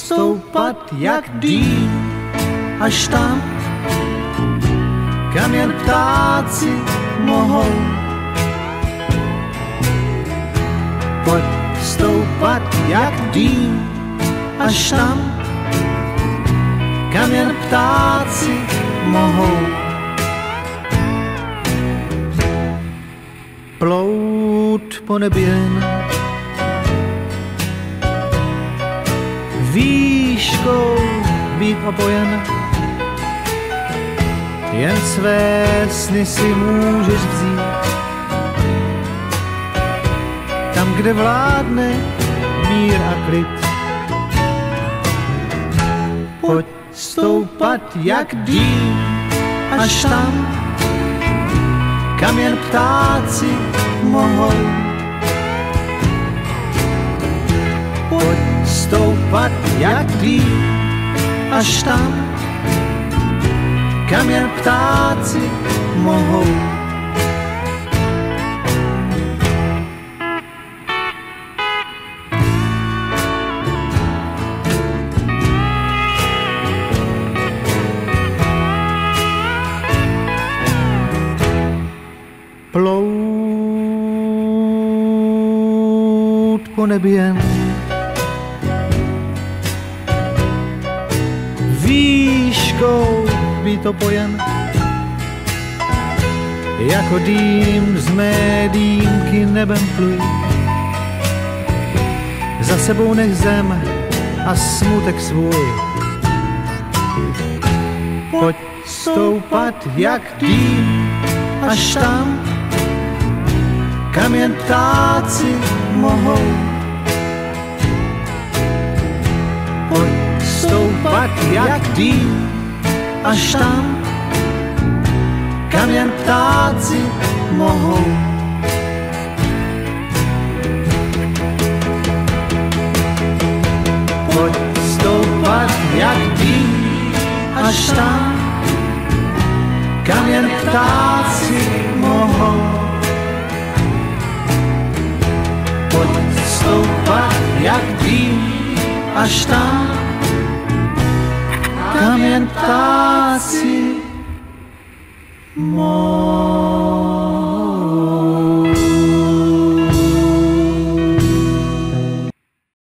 stoupat jak dým až tam, kam jen ptáci mohou. Pojď stoupat jak dým až tam, kam jen ptáci mohou. Plout po nebi jen výškou být opojen, jen své sny si můžeš vzít tam, kde vládne mír a klid. Pojď stoupat jak dým až tam, kam jen ptáci mohou. Pojď stoupat jak dým až tam, kam jen ptáci mohou. Plout po nebi jen výškou být opojen, jako dým z mé dýmky nebem pluj. Za sebou nech zem a smutek svůj. Pojď stoupat jak dým až tam, kam jen ptáci mohou. Pojď stoupat jak dým až tam, kam jen ptáci mohou. Pojď stoupat jak dým až tam, kam jen ptáci mohou. Pojď stoupat jak dým až tam, kam jen ptáci mohou.